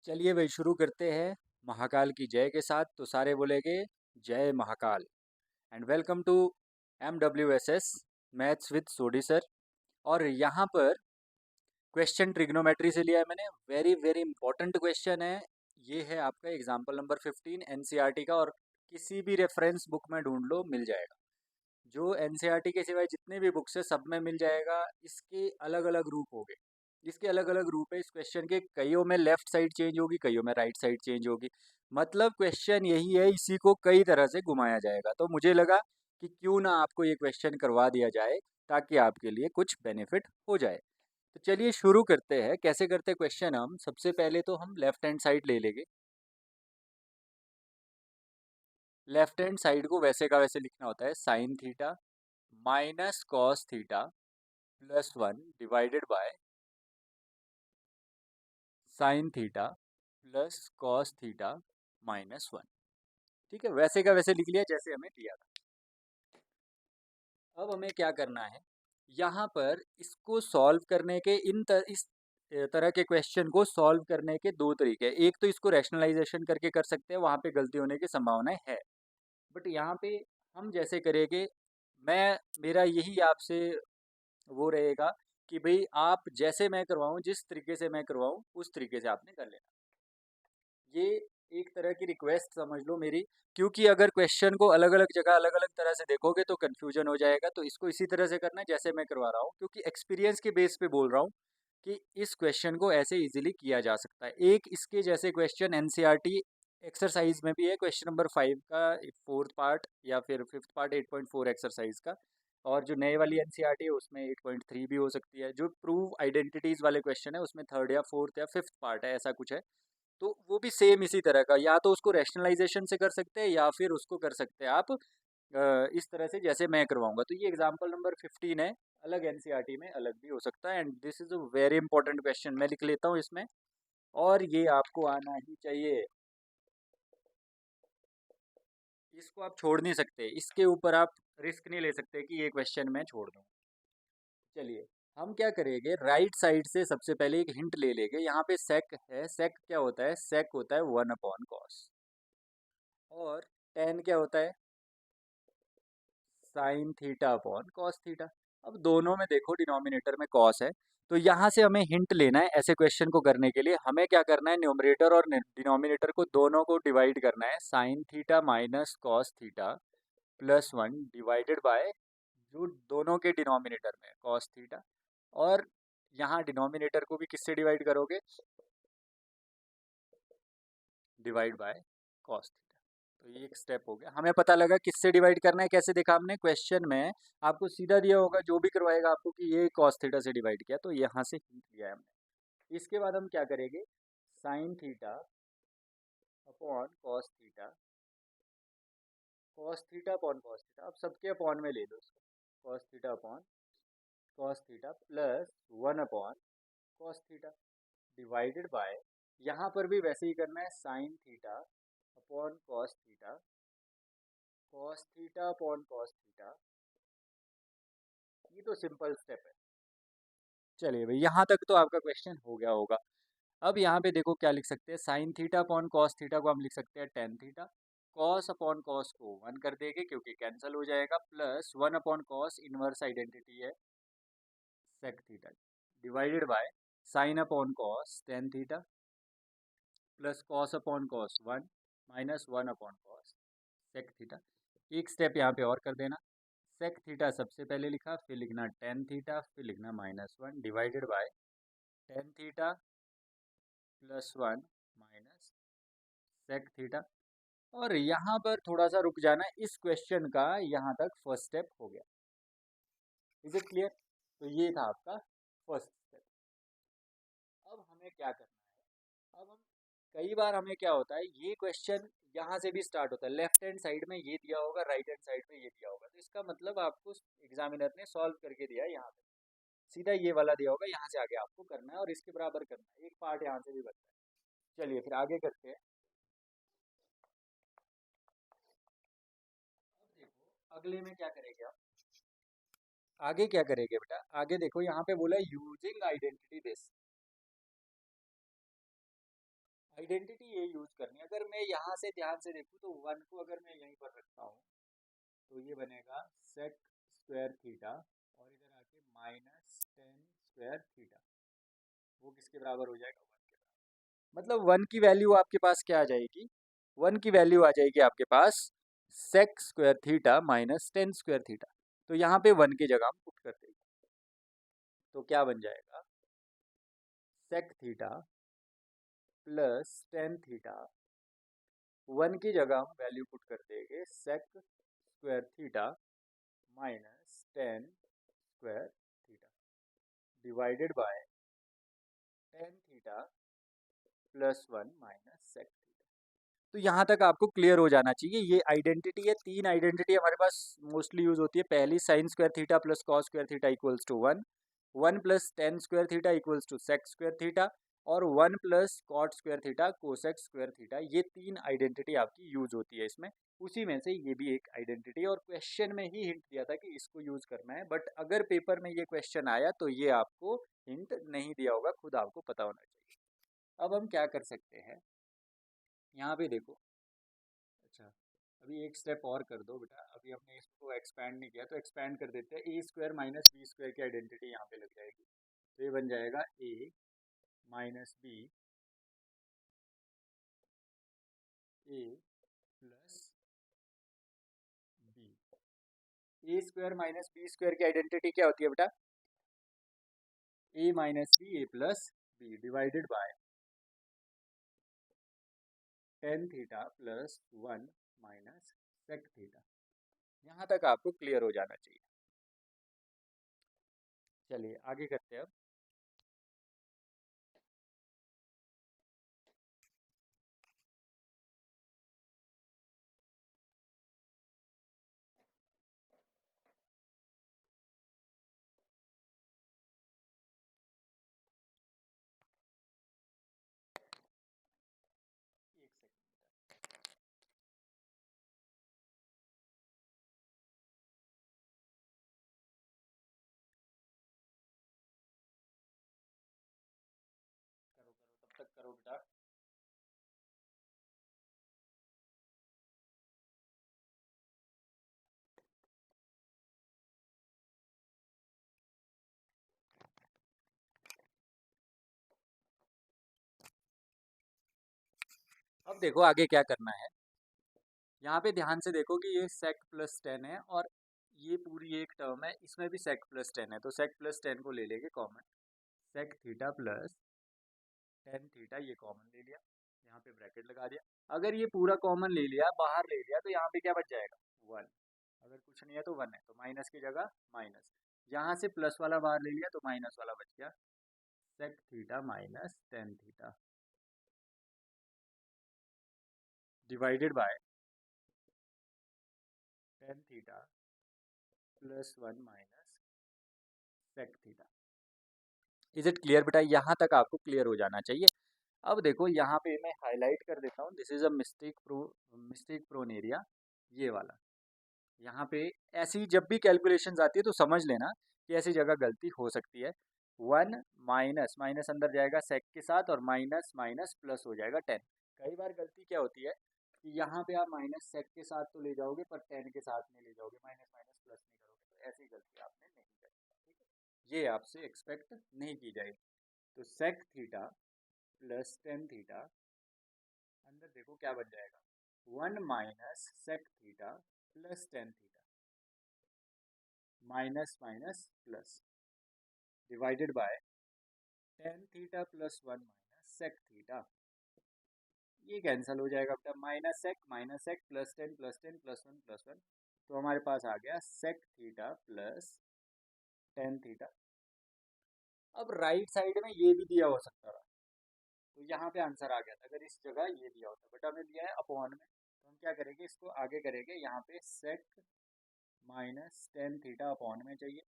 चलिए भाई शुरू करते हैं महाकाल की जय के साथ। तो सारे बोलेंगे जय Mahakal. And welcome to MWSS maths with Sodhi sir. और यहाँ पर क्वेश्चन ट्रिग्नोमेट्री से लिया है मैंने। वेरी वेरी इंपॉर्टेंट क्वेश्चन है। ये है आपका एग्जाम्पल नंबर 15 NCERT का, और किसी भी रेफरेंस बुक में ढूंढ लो मिल जाएगा। जो NCERT के सिवाय जितने भी बुक्स है सब में मिल जाएगा। इसके अलग अलग रूप हो गए, इसके अलग अलग रूप है इस क्वेश्चन के। कईयों में लेफ्ट साइड चेंज होगी, कईयों में राइट साइड चेंज होगी। मतलब क्वेश्चन यही है, इसी को कई तरह से घुमाया जाएगा। तो मुझे लगा कि क्यों ना आपको ये क्वेश्चन करवा दिया जाए ताकि आपके लिए कुछ बेनिफिट हो जाए। तो चलिए शुरू करते हैं। कैसे करते हैं क्वेश्चन? हम सबसे पहले तो हम लेफ्ट हैंड साइड ले लेंगे। लेफ्ट हैंड साइड को वैसे का वैसे लिखना होता है, sine theta minus cos theta plus 1 divided by sine theta plus cos theta minus 1। ठीक है, वैसे का वैसे लिख लिया जैसे हमें दिया था। अब हमें क्या करना है, यहाँ पर इसको सॉल्व करने के इस तरह के क्वेश्चन को सॉल्व करने के दो तरीके हैं। एक तो इसको रैशनलाइजेशन करके कर सकते हैं, वहाँ पे गलती होने की संभावना है। बट यहाँ पे हम जैसे करेंगे, मैं मेरा यही आपसे वो रहेगा कि भाई आप जैसे मैं करवाऊँ, जिस तरीके से मैं करवाऊँ उस तरीके से आपने कर लेना। ये एक तरह की रिक्वेस्ट समझ लो मेरी, क्योंकि अगर क्वेश्चन को अलग अलग जगह अलग अलग तरह से देखोगे तो कन्फ्यूजन हो जाएगा। तो इसको इसी तरह से करना है जैसे मैं करवा रहा हूँ, क्योंकि एक्सपीरियंस के बेस पे बोल रहा हूँ कि इस क्वेश्चन को ऐसे इजीली किया जा सकता है। एक इसके जैसे क्वेश्चन NCERT एक्सरसाइज में भी है, क्वेश्चन नंबर 5 का फोर्थ पार्ट या फिर फिफ्थ पार्ट 8.4 एक्सरसाइज का। और जो नए वाली NCERT है उसमें 8.3 भी हो सकती है। जो प्रूव आइडेंटिटीज वाले क्वेश्चन है उसमें थर्ड या फोर्थ या फिफ्थ पार्ट है, ऐसा कुछ है। तो वो भी सेम इसी तरह का, या तो उसको रैशनलाइजेशन से कर सकते हैं या फिर उसको कर सकते हैं आप इस तरह से जैसे मैं करवाऊंगा। तो ये एग्जांपल नंबर 15 है, अलग NCERT में अलग भी हो सकता है। And this is a very important question, मैं लिख लेता हूँ इसमें, और ये आपको आना ही चाहिए। इसको आप छोड़ नहीं सकते, इसके ऊपर आप रिस्क नहीं ले सकते कि ये क्वेश्चन मैं छोड़ दूँ। चलिए हम क्या करेंगे, राइट साइड से सबसे पहले एक हिंट ले लेंगे। यहाँ पे सेक है, सेक क्या होता है? सेक होता है 1/cos। और टेन क्या होता है? Sign theta upon cos theta. अब दोनों में देखो डिनोमिनेटर में कॉस है, तो यहाँ से हमें हिंट लेना है। ऐसे क्वेश्चन को करने के लिए हमें क्या करना है, न्यूमरेटर और डिनोमिनेटर को दोनों को डिवाइड करना है। Sine theta minus cos theta plus 1 divided bye जो दोनों के डिनोमिनेटर में कॉस थीटा। और यहाँ डिनोमिनेटर को भी किससे डिवाइड करोगे? Divide by cos theta. तो ये एक स्टेप हो गया, हमें पता लगा किससे डिवाइड करना है। कैसे देखा हमने क्वेश्चन में? आपको सीधा दिया होगा जो भी करवाएगा आपको कि ये कॉस थीटा से डिवाइड किया, तो यहाँ से हिंट लिया है हमने। इसके बाद हम क्या करेंगे, sign theta upon cos theta, cos theta upon cos theta, अब सबके अपॉन में ले लो इसको। Cos theta upon cos theta plus 1 upon cos theta divided bye, यहाँ पर भी वैसे ही करना है, sign theta upon cos theta, cos theta upon cos theta. ये तो सिंपल स्टेप है। चलिए भाई यहाँ तक तो आपका क्वेश्चन हो गया होगा। अब यहाँ पे देखो क्या लिख सकते हैं, sine theta upon cos theta को हम लिख सकते हैं tan theta. Cos upon cos को 1 कर देंगे क्योंकि कैंसिल हो जाएगा, plus 1 upon cos inverse identity है sec theta, divided by sine upon cos tan theta plus cos upon cos 1 minus 1 upon cos sec theta. एक स्टेप यहाँ पे और कर देना, सेक थीटा सबसे पहले लिखा, फिर लिखना टेन थीटा, फिर लिखना minus 1 divided by tan theta plus 1 minus sec theta. और यहाँ पर थोड़ा सा रुक जाना, इस क्वेश्चन का यहाँ तक फर्स्ट स्टेप हो गया। Is it clear? तो ये था आपका फर्स्ट स्टेप। अब हमें क्या करना है, अब हम कई बार हमें क्या होता है, ये क्वेश्चन यहाँ से भी स्टार्ट होता है, लेफ्ट हैंड साइड में ये दिया होगा, राइट हैंड साइड में ये दिया होगा। तो इसका मतलब आपको एग्जामिनर ने सॉल्व करके दिया है, यहाँ पे सीधा ये वाला दिया होगा, यहाँ से आगे आपको करना है और इसके बराबर करना है। एक पार्ट यहाँ से भी बनता है। चलिए फिर आगे करते हैं। अब देखो अगले में क्या करेंगे आप, आगे क्या करेंगे बेटा? आगे देखो यहाँ पे बोला यूजिंग आइडेंटिटी बेस। आइडेंटिटी ये यूज करनी है। अगर मैं यहाँ से ध्यान से देखूँ तो 1 को अगर मैं यहीं पर रखता हूँ तो ये बनेगा सेक स्क्वायर थीटा, और इधर आके माइनस टेन स्क्वायर थीटा, वो किसके बराबर हो जाएगा? 1 के बराबर। मतलब 1 की वैल्यू आपके पास क्या आ जाएगी? 1 की वैल्यू आ जाएगी आपके पास sec square theta minus tan square theta. तो यहाँ पे 1 की जगह हम पुट कर देंगे, तो क्या बन जाएगा? Sec theta plus tan theta, 1 की जगह हम वैल्यू पुट कर देंगे sec square theta minus tan square theta divided by tan theta plus 1 minus sec theta. तो यहाँ तक आपको क्लियर हो जाना चाहिए। ये आइडेंटिटी है, 3 आइडेंटिटी हमारे पास मोस्टली यूज होती है। पहली sine square theta plus cos square theta equals to 1, 1 plus tan square theta equals to sec square theta, और 1 plus cot square theta cosec square theta. ये 3 आइडेंटिटी आपकी यूज होती है इसमें। उसी में से ये भी एक आइडेंटिटी है, और क्वेश्चन में ही हिंट दिया था कि इसको यूज करना है, बट अगर पेपर में ये क्वेश्चन आया तो ये आपको हिंट नहीं दिया होगा, खुद आपको पता होना चाहिए। अब हम क्या कर सकते हैं, यहाँ पे देखो। अच्छा, अभी एक स्टेप और कर दो बेटा, अभी हमने इसको एक्सपैंड नहीं किया तो एक्सपैंड कर देते हैं। A square minus B square की आइडेंटिटी यहाँ पे लग जाएगी, तो ये बन जाएगा A minus B, A plus B. A square minus B square की आइडेंटिटी क्या होती है बेटा? A minus B, A plus B divided by tan theta plus 1 minus sec theta. यहाँ तक आपको क्लियर हो जाना चाहिए। चलिए आगे करते हैं अब। एक सेकंड, करो करो तब तक करो बेटा। अब देखो आगे क्या करना है। यहाँ पे ध्यान से देखो कि ये सेक प्लस टेन है, और ये पूरी एक टर्म है, इसमें भी सेक प्लस टेन है, तो सेक प्लस टेन को ले लेंगे common. Sec theta plus tan theta ये कॉमन ले लिया, यहाँ पे ब्रैकेट लगा दिया। अगर ये पूरा कॉमन ले लिया, बाहर ले लिया, तो यहाँ पे क्या बच जाएगा? 1। अगर कुछ नहीं है तो 1 है, तो माइनस की जगह माइनस। यहाँ से प्लस वाला बाहर ले लिया तो माइनस वाला बच गया। Sec theta minus tan theta divided by tan theta plus 1 minus sec theta. Is it clear बेटा? यहाँ तक आपको क्लियर हो जाना चाहिए। अब देखो यहाँ पे मैं हाईलाइट कर देता हूँ, this is a mistake prone area, ये वाला। यहाँ पे ऐसी जब भी कैलकुलेशंस आती है तो समझ लेना कि ऐसी जगह गलती हो सकती है। 1 माइनस माइनस अंदर जाएगा सेक के साथ, और माइनस माइनस प्लस हो जाएगा 10। कई बार गलती क्या होती है कि यहाँ पे आप माइनस सेक के साथ तो ले जाओगे पर 10 के साथ नहीं ले जाओगे, माइनस माइनस प्लस नहीं करोगे, तो ऐसी गलती आपने नहीं करनी। ठीक है, ये आपसे एक्सपेक्ट नहीं की जाएगी। तो sec theta plus tan theta, अंदर देखो क्या बन जाएगा? 1 minus sec theta plus tan theta, minus minus plus divided by tan theta plus 1 minus sec theta. ये कैंसिल हो जाएगा बेटा, minus sec plus tan plus tan plus one plus one, तो हमारे पास आ गया sec theta plus tan theta. अब राइट साइड में ये भी दिया हो सकता था, तो यहाँ पे आंसर आ गया था अगर इस जगह ये दिया होता, बट हमें दिया है अपॉन में, तो हम क्या करेंगे, इसको आगे करेंगे, यहाँ पे sec minus tan theta upon में चाहिए,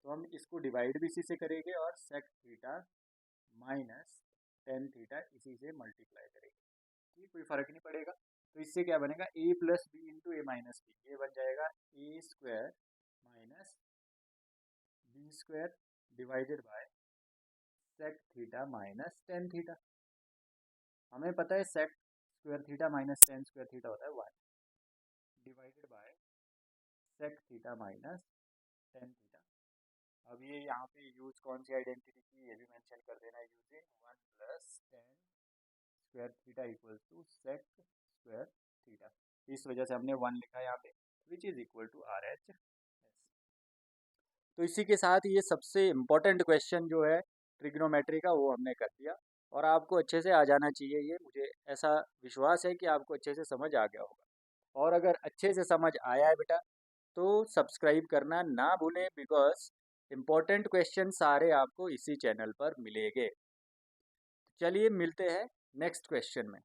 तो हम इसको डिवाइड भी इसी से करेंगे, और sec theta minus tan theta इसी से मल्टीप्लाई करेंगे। ठीक, कोई फर्क नहीं पड़ेगा। तो इससे क्या बनेगा? A plus B into A minus B, ये बन जाएगा A square minus B square divided by sec theta minus tan theta. हमें पता है sec square theta minus tan square theta होता है 1 divided by sec theta minus tan theta. अब ये यहाँ पे यूज कौन सी आइडेंटिटी की ये भी मेंशन कर देना, using 1 plus tan square theta equals to sec square theta. इस वजह से हमने 1 लिखा है यहाँ पे, which is equal to R H S. तो इसी के साथ ये सबसे इम्पोर्टेंट क्वेश्चन जो है ट्रिग्नोमेट्री का वो हमने कर दिया, और आपको अच्छे से आ जाना चाहिए। ये मुझे ऐसा विश्वास है कि आपको अच्छे से समझ आ गया होगा। और अगर अच्छे से समझ आया है बेटा तो सब्सक्राइब करना ना भूलें, बिकॉज इम्पोर्टेंट क्वेश्चन सारे आपको इसी चैनल पर मिलेंगे। चलिए मिलते हैं नेक्स्ट क्वेश्चन में।